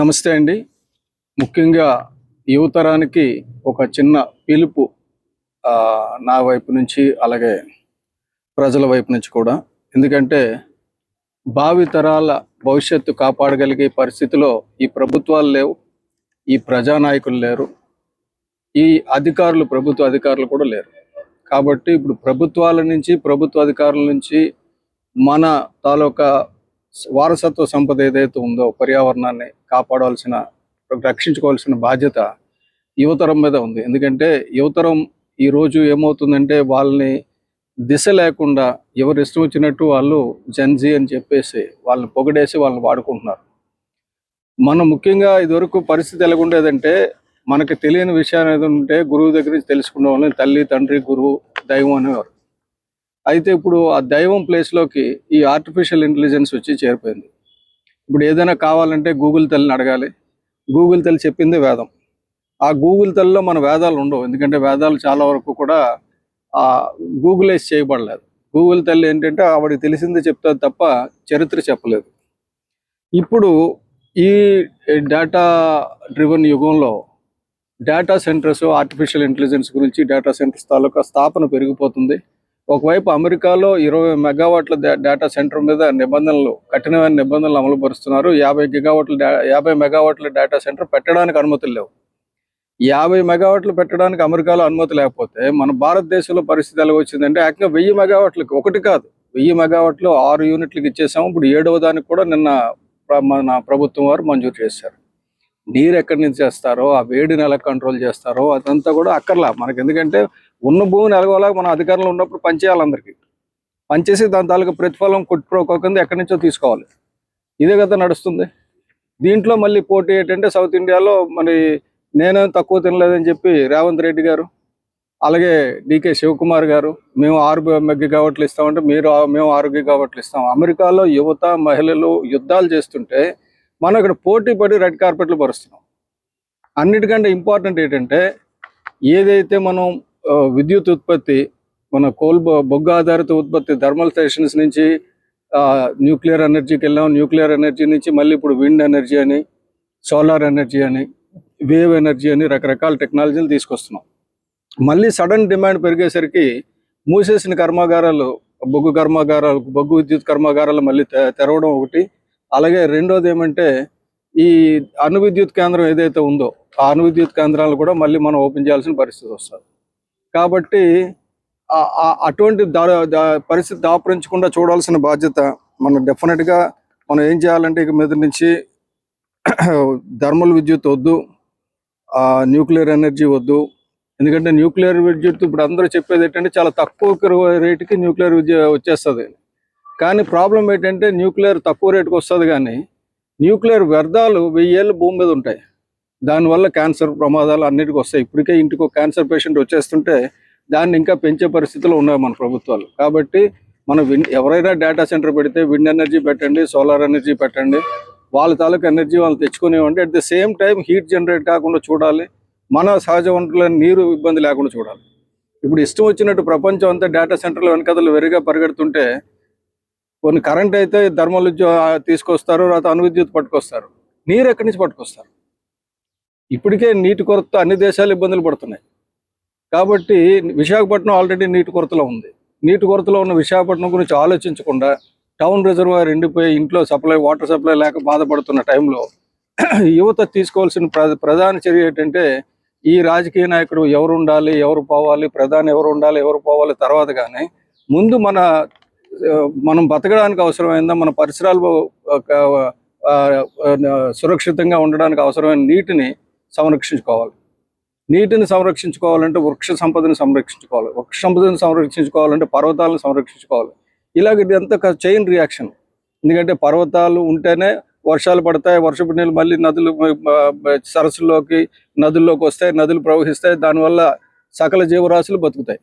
నమస్తే అండి. ముఖ్యంగా యువతరానికి ఒక చిన్న పిలుపు నా వైపు నుంచి, అలాగే ప్రజల వైపు నుంచి కూడా. ఎందుకంటే భావితరాల భవిష్యత్తు కాపాడగలిగే పరిస్థితిలో ఈ ప్రభుత్వాలు లేవు, ఈ ప్రజానాయకులు లేరు, ఈ అధికారులు, ప్రభుత్వ అధికారులు కూడా లేరు. కాబట్టి ఇప్పుడు ప్రభుత్వాల నుంచి, ప్రభుత్వ అధికారుల నుంచి మన తాలూకా వారసత్వ సంపద ఏదైతే ఉందో, పర్యావరణాన్ని కాపాడాల్సిన, రక్షించుకోవాల్సిన బాధ్యత యువతరం మీద ఉంది. ఎందుకంటే యువతరం ఈరోజు ఏమవుతుందంటే వాళ్ళని దిశ లేకుండా ఎవరు ఇష్టం వచ్చినట్టు వాళ్ళు జెన్జీ అని చెప్పేసి వాళ్ళని పొగిడేసి వాళ్ళని వాడుకుంటున్నారు. మనం ముఖ్యంగా ఇదివరకు పరిస్థితి ఎలాగుండేదంటే, మనకి తెలియని విషయాలు ఏదో ఉంటే గురువు దగ్గర నుంచి తెలుసుకునే వాళ్ళని తల్లి, తండ్రి, గురువు, దైవం అనేవారు. అయితే ఇప్పుడు ఆ దైవం ప్లేస్లోకి ఈ ఆర్టిఫిషియల్ ఇంటెలిజెన్స్ వచ్చి చేరిపోయింది. ఇప్పుడు ఏదైనా కావాలంటే గూగుల్ తల్లిని అడగాలి. గూగుల్ తల్లి చెప్పిందే వేదం. ఆ గూగుల్ తల్లిలో మన వేదాలు ఉండవు. ఎందుకంటే వేదాలు చాలా వరకు కూడా గూగులైజ్ చేయబడలేదు. గూగుల్ తల్లి ఏంటంటే ఆవిడకి తెలిసిందే చెప్తుంది తప్ప చరిత్ర చెప్పలేదు. ఇప్పుడు ఈ డేటా డ్రివెన్ యుగంలో డేటా సెంటర్స్, ఆర్టిఫిషియల్ ఇంటెలిజెన్స్ గురించి డేటా సెంటర్స్ తాలూకా స్థాపన పెరిగిపోతుంది. ఒకవైపు అమెరికాలో 20 మెగావాట్ల డేటా సెంటర్ మీద కఠినమైన నిబంధనలు అమలు పరుస్తున్నారు. 50 మెగావాట్ల డేటా సెంటర్ పెట్టడానికి అనుమతులు లేవు. 50 మెగావాట్లు పెట్టడానికి అమెరికాలో అనుమతి లేకపోతే మన భారతదేశంలో పరిస్థితి ఎలా వచ్చిందంటే ఏకంగా 1000 మెగావాట్లకి, ఒకటి కాదు 1000 మెగావాట్లు 6 యూనిట్లకి ఇచ్చేసాము. ఇప్పుడు 7వ దానికి కూడా నిన్న మన ప్రభుత్వం వారు మంజూరు చేశారు. నీరు ఎక్కడి నుంచి చేస్తారో, ఆ వేడిని ఎలా కంట్రోల్ చేస్తారో అదంతా కూడా అక్కర్లా మనకి. ఎందుకంటే ఉన్న భూమిని ఎలాగోలాగా మన అధికారంలో ఉన్నప్పుడు పనిచేయాలి, అందరికీ పనిచేసి దాని తాలూకా ప్రతిఫలం కొట్టుకోకుండా ఎక్కడి నుంచో తీసుకోవాలి. ఇదే కదా నడుస్తుంది. దీంట్లో మళ్ళీ పోటీ ఏంటంటే సౌత్ ఇండియాలో మరి నేనేం తక్కువ తినలేదని చెప్పి రేవంత్ రెడ్డి గారు, అలాగే డికే శివకుమార్ గారు, మేము 6 గిగావాట్లు ఇస్తామంటే మేము 6 గిగావాట్లు ఇస్తాం. అమెరికాలో యువత, మహిళలు యుద్ధాలు చేస్తుంటే మనం ఇక్కడ పోటీ పడి రెడ్ కార్పెట్లు పరుస్తున్నాం. అన్నిటికంటే ఇంపార్టెంట్ ఏంటంటే, ఏదైతే మనం విద్యుత్ ఉత్పత్తి, మన బొగ్గు ఆధారిత ఉత్పత్తి, థర్మల్ స్టేషన్స్ నుంచి న్యూక్లియర్ ఎనర్జీకి వెళ్ళాం. న్యూక్లియర్ ఎనర్జీ నుంచి మళ్ళీ ఇప్పుడు విండ్ ఎనర్జీ అని, సోలార్ ఎనర్జీ అని, వేవ్ ఎనర్జీ అని రకరకాల టెక్నాలజీలు తీసుకొస్తున్నాం. మళ్ళీ సడన్ డిమాండ్ పెరిగేసరికి మూసేసిన కర్మాగారాలు, బొగ్గు విద్యుత్ కర్మాగారాలు మళ్ళీ తెరవడం ఒకటి. అలాగే రెండోది ఏమంటే, ఈ అణు విద్యుత్ కేంద్రం ఏదైతే ఉందో ఆ అణు విద్యుత్ కేంద్రాలను కూడా మళ్ళీ మనం ఓపెన్ చేయాల్సిన పరిస్థితి వస్తుంది. కాబట్టి అటువంటి పరిస్థితి దాపురించకుండా చూడాల్సిన బాధ్యత మనం డెఫినెట్గా మనం ఏం చేయాలంటే, ఇక మీద నుంచి థర్మల్ విద్యుత్ వద్దు, న్యూక్లియర్ ఎనర్జీ వద్దు. ఎందుకంటే న్యూక్లియర్ విద్యుత్ ఇప్పుడు అందరూ చెప్పేది ఏంటంటే చాలా తక్కువ రేటుకి న్యూక్లియర్ విద్యుత్ వచ్చేస్తుంది. కానీ ప్రాబ్లం ఏంటంటే, న్యూక్లియర్ తక్కువ రేటుకి వస్తుంది కానీ న్యూక్లియర్ వ్యర్థాలు 1000 ఏళ్ళు భూమి మీద ఉంటాయి. దానివల్ల క్యాన్సర్ ప్రమాదాలు అన్నిటికీ వస్తాయి. ఇప్పటికే ఇంటికి ఒక క్యాన్సర్ పేషెంట్ వచ్చేస్తుంటే దాన్ని ఇంకా పెంచే పరిస్థితిలో ఉన్నాయి మన ప్రభుత్వాలు. కాబట్టి మనం ఎవరైనా డేటా సెంటర్ పెడితే విండ్ ఎనర్జీ పెట్టండి, సోలార్ ఎనర్జీ పెట్టండి, వాళ్ళ తాలూకు ఎనర్జీ వాళ్ళు తెచ్చుకునేవండి. At the same time heat generate కాకుండా చూడాలి, మన సహజ వనరులను నీరు ఇబ్బంది లేకుండా చూడాలి. ఇప్పుడు ఇష్టం వచ్చినట్టు ప్రపంచం అంతా డేటా సెంటర్ల వెనకదలు వెరిగా పరిగెడుతుంటే, కొన్ని కరెంట్ అయితే థర్మల్ తీసుకొస్తారు, తర్వాత అణు విద్యుత్ పట్టుకొస్తారు, నీరు ఎక్కడి నుంచి పట్టుకొస్తారు? ఇప్పటికే నీటి కొరత అన్ని దేశాలు ఇబ్బందులు పడుతున్నాయి. కాబట్టి విశాఖపట్నం ఆల్రెడీ నీటి కొరతలో ఉంది. నీటి కొరతలో ఉన్న విశాఖపట్నం గురించి ఆలోచించకుండా టౌన్ రిజర్వాయర్ ఎండిపోయి ఇంట్లో వాటర్ సప్లై లేక బాధపడుతున్న టైంలో యువత తీసుకోవాల్సిన ప్రధాన చర్య ఏంటంటే, ఈ రాజకీయ నాయకుడు ఎవరు ఉండాలి, ఎవరు పోవాలి, ప్రధాని ఎవరు ఉండాలి, ఎవరు పోవాలి తర్వాత, కానీ ముందు మనం బతకడానికి అవసరమైందా, మన పరిసరాలు సురక్షితంగా ఉండడానికి అవసరమైన నీటిని సంరక్షించుకోవాలి. నీటిని సంరక్షించుకోవాలంటే వృక్ష సంపదను సంరక్షించుకోవాలి. వృక్ష సంపదను సంరక్షించుకోవాలంటే పర్వతాలను సంరక్షించుకోవాలి. ఇలాగ ఇదంతా చైన్ రియాక్షన్. ఎందుకంటే పర్వతాలు ఉంటేనే వర్షాలు పడతాయి, వర్షపు నీళ్ళు మళ్ళీ సరస్సుల్లోకి, నదుల్లోకి వస్తాయి, నదులు ప్రవహిస్తాయి, దానివల్ల సకల జీవరాశులు బతుకుతాయి.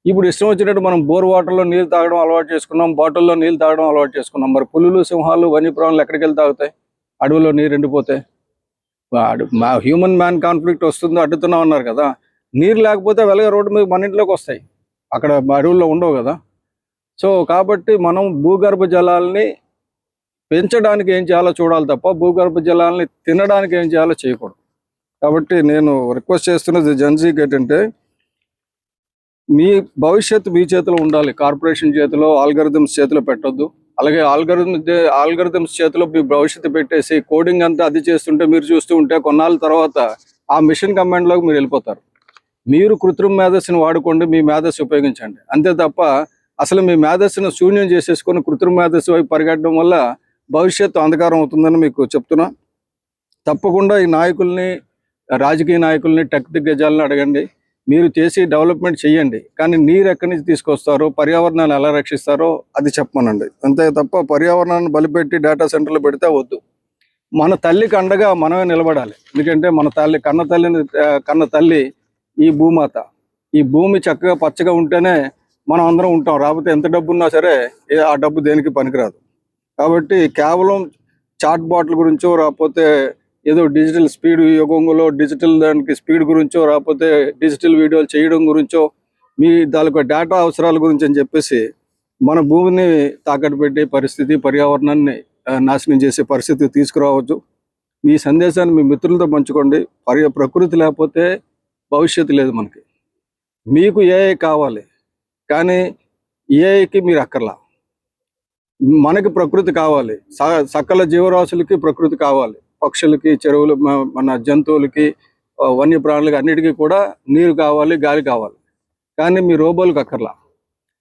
ఇప్పుడు ఇష్టం వచ్చినట్టు మనం బోర్ వాటర్లో నీళ్ళు తాగడం అలవాటు చేసుకున్నాం, బాటిల్లో నీళ్ళు తాగడం అలవాటు చేసుకున్నాం. మరి పులులు, సింహాలు, వన్యప్రాణులు ఎక్కడికి వెళ్ళి తాగుతాయి? అడవిలో నీరు ఎండిపోతాయి. హ్యూమన్ మ్యాన్ కాన్ఫ్లిక్ట్ వస్తుందో అడ్డుతున్నాం అన్నారు కదా, నీరు లేకపోతే వెలగ రోడ్డు మీద మన ఇంట్లోకి వస్తాయి, అక్కడ అడవుల్లో ఉండవు కదా. సో కాబట్టి మనం భూగర్భ జలాల్ని పెంచడానికి ఏం చేయాలో చూడాలి తప్ప భూగర్భ జలాలని తినడానికి ఏం చేయాలో చేయకూడదు. కాబట్టి నేను రిక్వెస్ట్ చేస్తున్నది జెన్జీకి ఏంటంటే, మీ భవిష్యత్తు మీ చేతిలో ఉండాలి, కార్పొరేషన్ చేతిలో, ఆల్గరిథమ్స్ చేతిలో పెట్టొద్దు. అలాగే ఆల్గరిథమ్స్ చేతిలో మీ భవిష్యత్తు పెట్టేసి కోడింగ్ అంతా అది చేస్తుంటే మీరు చూస్తూ ఉంటే కొన్నాళ్ళ తర్వాత ఆ మిషన్ కమాండ్లోకి మీరు వెళ్ళిపోతారు. మీరు కృత్రిమ మేధస్సును వాడుకోండి, మీ మేధస్సు ఉపయోగించండి, అంతే తప్ప అసలు మీ మేధస్సును శూన్యం చేసేసుకొని కృత్రిమ మేధస్సు వైపు పరిగెట్టడం వల్ల భవిష్యత్తు అంధకారం అవుతుందని మీకు చెప్తున్నా. తప్పకుండా ఈ నాయకుల్ని, రాజకీయ నాయకుల్ని, టెక్ దిగ్గజాలను అడగండి, మీరు చేసి డెవలప్మెంట్ చేయండి, కానీ నీరు ఎక్కడి నుంచి తీసుకొస్తారో, పర్యావరణాన్ని ఎలా రక్షిస్తారో అది చెప్పమనండి, అంతే తప్ప పర్యావరణాన్ని బలిపెట్టి డేటా సెంటర్లు పెడితే వద్దు. మన తల్లికి అండగా మనమే నిలబడాలి. ఎందుకంటే మన కన్న తల్లి ఈ భూమాత. ఈ భూమి చక్కగా పచ్చగా ఉంటేనే మనం అందరం ఉంటాం, రాకపోతే ఎంత డబ్బు ఉన్నా సరే ఆ డబ్బు దేనికి పనికిరాదు. కాబట్టి కేవలం చాట్ బాట్ల గురించో, రాకపోతే ఏదో డిజిటల్ స్పీడ్ యుగంలో డిజిటల్ దానికి స్పీడ్ గురించో, రాకపోతే డిజిటల్ వీడియోలు చేయడం గురించో, మీ దానికి డేటా అవసరాల గురించి అని చెప్పేసి మన భూమిని తాకట్టు పెట్టే పరిస్థితి, పర్యావరణాన్ని నాశనం చేసే పరిస్థితి తీసుకురావచ్చు. ఈ సందేశాన్ని మీ మిత్రులతో పంచుకోండి. ప్రకృతి లేకపోతే భవిష్యత్తు లేదు మనకి. మీకు ఏఐ కావాలి, కానీ ఏఐకి మీరు అక్కర్లా. మనకి ప్రకృతి కావాలి, సకల జీవరాశులకి ప్రకృతి కావాలి, పక్షులకి, చెరువులు, మన జంతువులకి, వన్యప్రాణులకి అన్నిటికీ కూడా నీరు కావాలి, గాలి కావాలి, కానీ మీ రోబోలకు అక్కర్లా.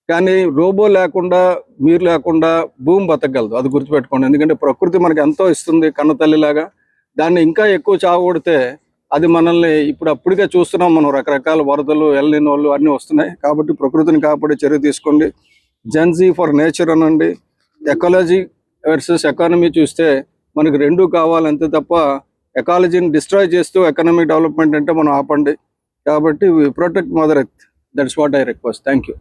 కానీ రోబో లేకుండా, మీరు లేకుండా భూమి బతకగలదు, అది గుర్తుపెట్టుకోండి. ఎందుకంటే ప్రకృతి మనకి ఎంతో ఇస్తుంది కన్న తల్లిలాగా. దాన్ని ఇంకా ఎక్కువ చావగొడితే అది మనల్ని అప్పటికే చూస్తున్నాం మనం, రకరకాల వరదలు, ఎల్నినోలు అన్నీ వస్తున్నాయి. కాబట్టి ప్రకృతిని కాపాడే చర్య తీసుకోండి. జెన్జీ ఫర్ నేచర్ అనండి. ఎకాలజీ వర్సెస్ ఎకానమీ చూస్తే మనకి రెండూ కావాలి, అంతే తప్ప ఎకాలజీని డిస్ట్రాయ్ చేస్తూ ఎకనామిక్ డెవలప్మెంట్ అంటే మనం ఆపండి. కాబట్టి protect mother earth. That's what I request. Thank you.